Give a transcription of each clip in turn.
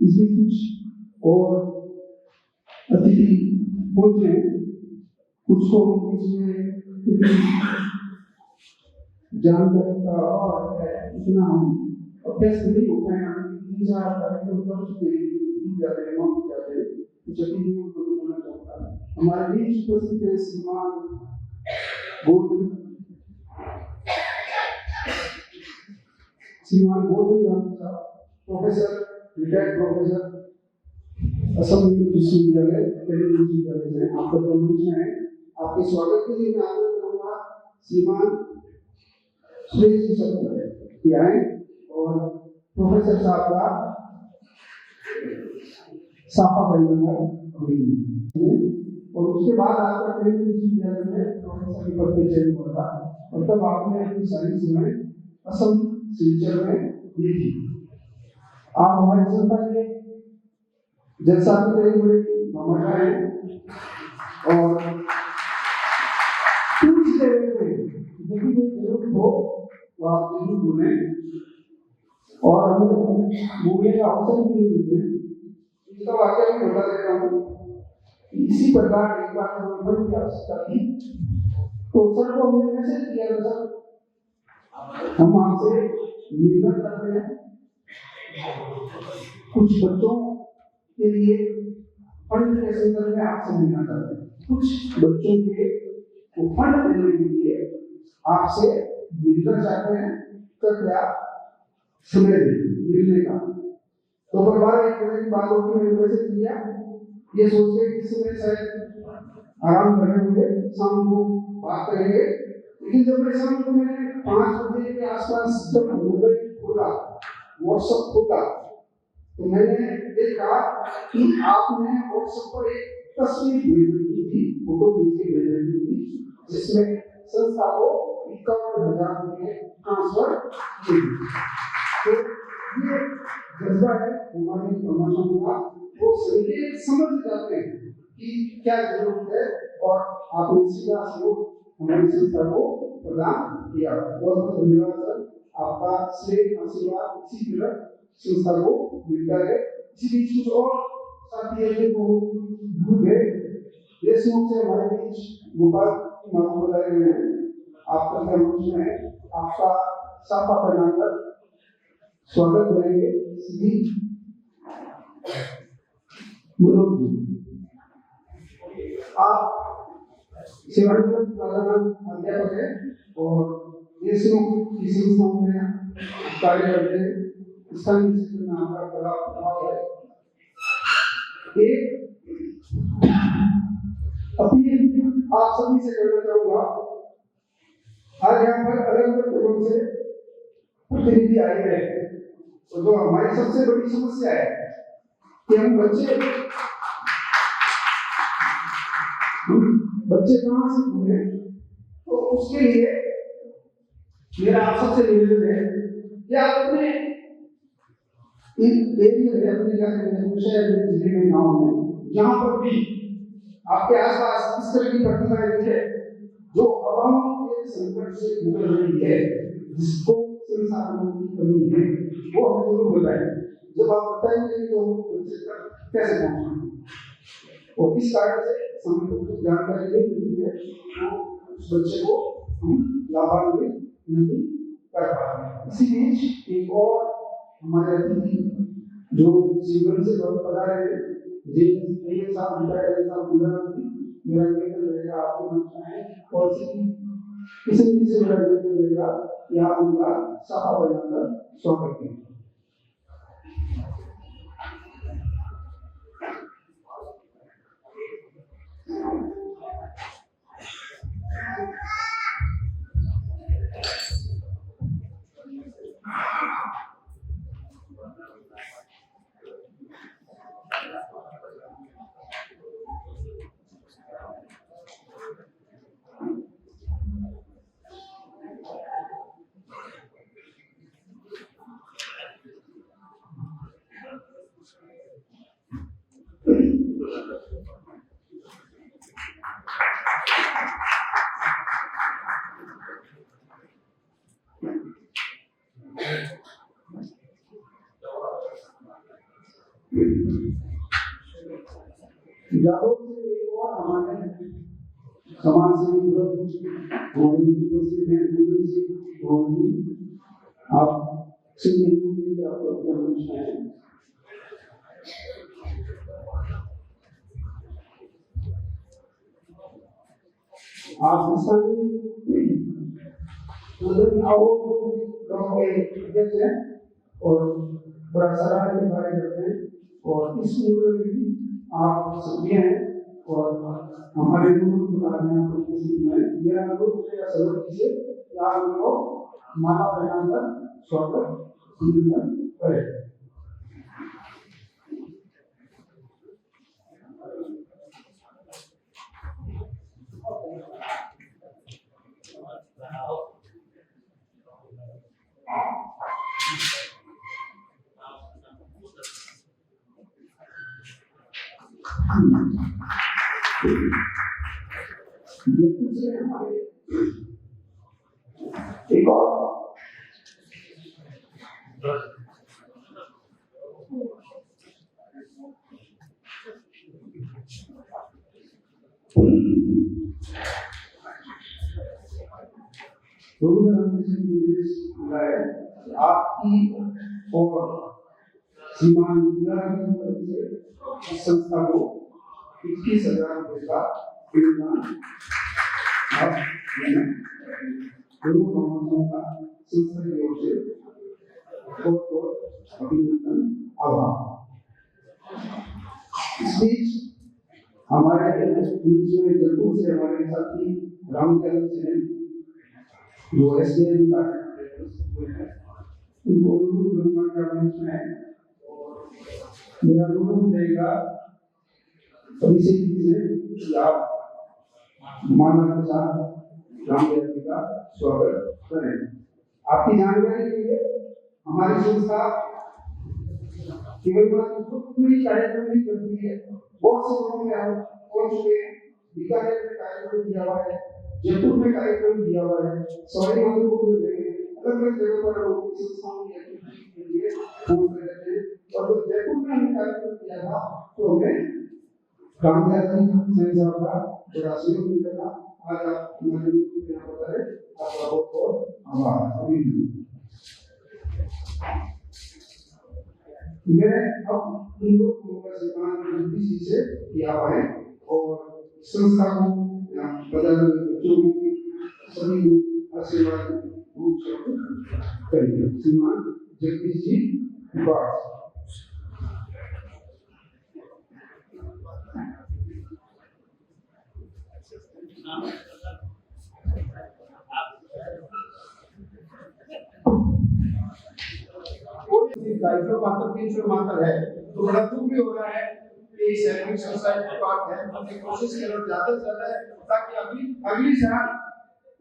इसमें कुछ और अतिथि पहुंचे, कुछ को इसमें जानकारी का और इतना हम अभ्यस्त नहीं हो पाए। 3-4 कार्यक्रम कर चुके हैं, कुछ अतिथियों को बोलना चाहता है। हमारे बीच उपस्थित है श्रीमान Govind professor, retired professor Assam विश्वविद्यालय से आपका मंच में है। आपके स्वागत के लिए मैं आग्रह करूंगा श्रीमान सुरेश जी सर की आए और प्रोफेसर साहब का साफा पढ़ेंगे और उसके बाद आपका केंद्रीय विश्वविद्यालय में प्रोफेसर के पद पर चयन होगा और तब आपने अपनी सारी समय असम सिलचर में दी थी। आप हमारी संस्था के जलसा के बड़े मामा हैं और कुछ देर में यदि कोई जरूरत हो तो आप जरूर बोलें और हमें बोलने का अवसर भी देते हैं। इसका वाक्य भी बता देता हूँ। इसी प्रकार एक बार नवंबर की आवश्यकता थी तो सर को हमने मैसेज किया था, सर हम आपसे मिलना चाहते हैं, कुछ बच्चों के लिए फंड के संदर्भ में आपसे मिलना चाहते हैं, कुछ बच्चों के फंड देने के लिए आपसे मिलना चाहते हैं, कृपया समय दें मिलने का। तो बार 1 बजे की बात होगी, मैंने मैसेज किया ये सोच के कि सुबह शायद आराम कर रहे होंगे, शाम को बात करेंगे। लेकिन जब मैं शाम को मैंने 5 बजे के आसपास जब मोबाइल खोला, व्हाट्सएप खोला, तो मैंने देखा कि आपने व्हाट्सएप पर एक तस्वीर भेज रखी थी, फोटो खींच के भेज रखी थी, जिसमें संस्था को 51,000 रुपये ट्रांसफर किए। तो ये जज्बा है हमारे प्रमोशन का, वो सभी समझ जाते हैं कि क्या जरूरत है और आपने सीधा सहयोग हमारी संस्था को प्रदान किया। बहुत बहुत धन्यवाद सर, आपका स्नेह आशीर्वाद इसी तरह संस्था को मिलता है। इसी बीच कुछ और साथी को भूल गए, देशमुख से हमारे बीच गोपाल महाविद्यालय में आपका मंच में आपका साफा पहनाकर स्वागत करेंगे। श्री मनोज जी, आप सेवानिवृत्त प्राध्यापक अध्यापक है और देशमुख की संस्था में कार्य करते हैं। स्थानीय क्षेत्र में आपका बड़ा प्रभाव है। एक अपील आप सभी से करना चाहूंगा, आज यहाँ पर अलग अलग जगहों से प्रतिनिधि आए हैं, तो जो हमारी सबसे बड़ी समस्या है कि हम बच्चे कहाँ से ढूंढे, तो उसके लिए मेरा आप सबसे निवेदन है कि आप अपने इन एरिया में शहर में जिले में गाँव में जहाँ पर भी आपके आसपास इस तरह की प्रतिमाएं है जो अभावों के संकट से गुजर रही है, जिसको संसाधनों की कमी है, वो हमें जरूर बताएं। जब आप बताएंगे तो बच्चे तक कैसे पहुंचना, और इस कारण से समय को जानकारी नहीं मिलती है तो उस बच्चे को हम लाभान्वित नहीं कर पाते। इसी बीच एक और हमारे अतिथि जो जीवन से बहुत पधारे हैं, मेरा निवेदन रहेगा आपके मंच में और किसी से मेरा निवेदन रहेगा कि आप उनका साफा बनाकर स्वागत करें। जादव से एक और हमारे समाज से आप और बड़ा सराहनीय कार्य करते हैं और इस उम्र में भी आप सक्रिय हैं और हमारे माला पहनाकर स्वागत करें। एक और आपकी और श्रीमान संस्था को 21,000 रुपए का संस्था की ओर से बहुत अभिनंदन आभार। इस बीच हमारे बीच में जयपुर से हमारे साथी रामचंद्र से जो एसडीएम का उनको मेरा अनुरोध रहेगा अभिषेक जी से कि आप माला के साथ रामदेव जी का स्वागत करें। आपकी जानकारी के लिए हमारी संस्था केवल पूरी कार्यक्रम नहीं करती है, बहुत से लोगों में हम पहुंच चुके हैं। बीकानेर में कार्यक्रम दिया हुआ है, जयपुर में कार्यक्रम दिया हुआ है, सवाई माधोपुर में अलग अलग जगह पर लोग संस्थाओं की एक्टिविटी के लिए फोन कर रहे हैं। और जब जयपुर में हमने कार्यक्रम किया था तो हमें रामदेव जी साहब का बड़ा सहयोग मिला। आज आप हमारे यहाँ पर है, आपका बहुत बहुत आभार। मैं अब उन लोग को जल्दी से किया है और संस्था को बदल सभी लोग आशीर्वाद करेंगे। श्रीमान जगदीश जी बास। मात्र 300 मात्र है तो बड़ा दुख भी हो रहा है कि सैनिक सोसाइटी पार्क है, हमने कोशिश करो ज्यादा से ज्यादा ताकि अगली साल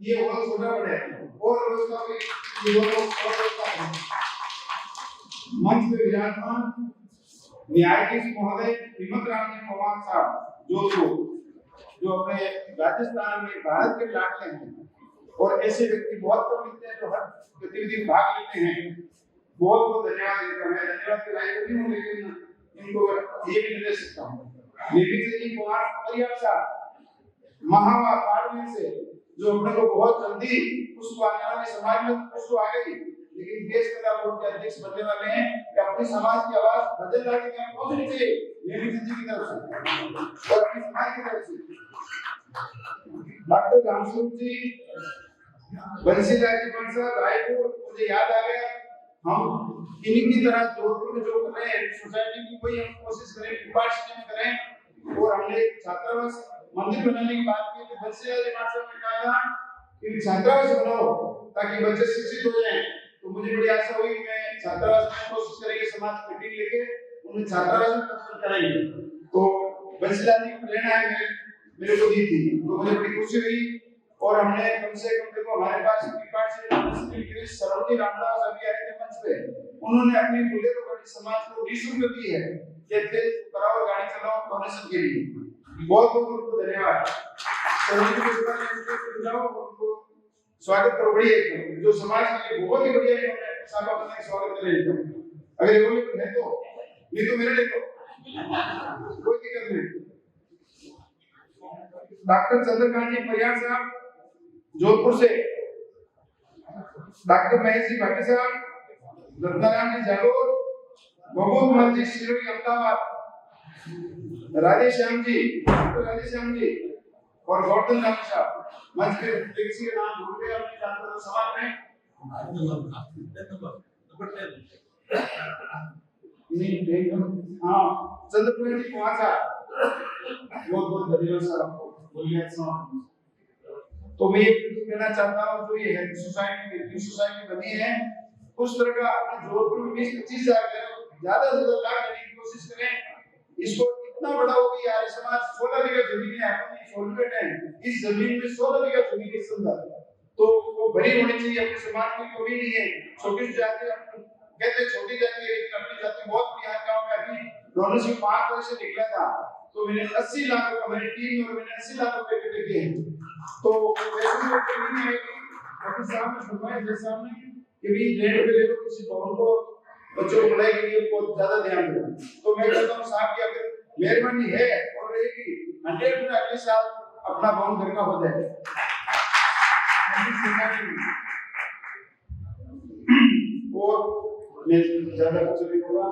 ये और छोटा बढ़े और व्यवस्था में ये दोनों और व्यवस्था है। मंच पे विराजमान न्यायाधीश महोदय हिम्मत राम जी पवार साहब जो अपने राजस्थान में भारत के लाडले हैं और ऐसे व्यक्ति बहुत कम मिलते हैं जो हर गतिविधि भाग लेते हैं। बहुत बहुत धन्यवाद देता हूं। धन्यवाद के लायक नहीं हूं लेकिन इनको ये भी दे सकता हूं। लेकिन जी कुमार परिवार साहब महावा पार्लियामेंट से जो अपने को बहुत जल्दी उसको आने वाले समाज में उसको आ गई लेकिन देश कला बोर्ड के अध्यक्ष बनने वाले हैं कि अपने समाज की आवाज बदल लाने की पहुंचनी चाहिए लेडी जी की तरफ से और अपनी समाज की तरफ से। डॉक्टर रामस्वरूप जी बंसीलाल जी साहब रायपुर मुझे याद आ गया हम इन्हीं की तरह जोधपुर में जो कर रहे हैं सोसाइटी की कोई हम कोशिश करें यूनिवर्सिटी में करें और हमने छात्रावास मंदिर बनाने की बात की तो बंसीलाल जी साहब ने कहा था कि छात्रावास बनाओ ताकि बच्चे शिक्षित हो जाएं। तो मुझे बड़ी आशा हुई मैं छात्रावास में कोशिश करेंगे समाज मीटिंग लेके उन्हें छात्रावास में प्रस्तुत करेंगे। तो बंसीलाल जी की प्रेरणा है मेरे को दी थी तो मुझे बड़ी खुशी हुई और हमने कम से कम देखो हमारे पास सरोजी रामदास अभी आए थे मंच पे उन्होंने अपनी बुलेरो गाड़ी समाज को 20 रुपए दी है कि तेज कराओ गाड़ी चलाओ डोनेशन के लिए। बहुत बहुत उनको धन्यवाद। सरोजी को बुलाओ उनको स्वागत करो बढ़िया जो समाज के लिए बहुत ही बढ़िया है। स्वागत करें अगर ये है तो नहीं तो मेरे लिए तो कोई दिक्कत नहीं। डॉक्टर चंद्रकांत जी परियार साहब जोधपुर से, डॉक्टर महेश जी भाटी साहब रत्नाराम जी जालोर, मोहम्मद जी सिरोही अहमदाबाद, राधेश्याम जी, डॉक्टर राधेश्याम जी और गौतम राम साहब। मंच पे किसी के नाम भूल गए अपने जानते तो सवाल में नहीं एकदम हाँ चंद्रपुर जी कुमार साहब बहुत बहुत धन्यवाद सर आपको बोलिए सर। तो मैं ये कहना चाहता हूँ जो ये हेल्थ सोसाइटी बनी है उस तरह का अपने जोधपुर में 20-25 ज्यादा से ज्यादा लाभ लेने की कोशिश करें। इसको इतना बड़ा हो कि आर्य समाज 16 बीघा जमीन है, अपनी सोलवेट है, इस जमीन में 16 बीघा जमीन के संदर्भ तो वो भरी होनी चाहिए। अपने समाज की कमी नहीं है। छोटी जाति कहते छोटी जाति है लेकिन अपनी जाति बहुत यहाँ गाँव में अभी डोनेशन 5 वर्ष से निकला था तो मैंने 80 लाख रुपए मेरी टीम और मैंने 80 लाख रुपए इकट्ठे किए हैं। तो वैसे में कमी नहीं है कि साहब ने फरमाया जैसा हमने कि भी रेट पे ले लो किसी भवन को बच्चों को पढ़ाई के लिए बहुत ज्यादा ध्यान दो। तो मैं कहता हूँ साहब की अगर मेहरबानी है और रहेगी 100 में अगले साल अपना भवन घर का हो जाए। और मैं ज्यादा कुछ नहीं बोला।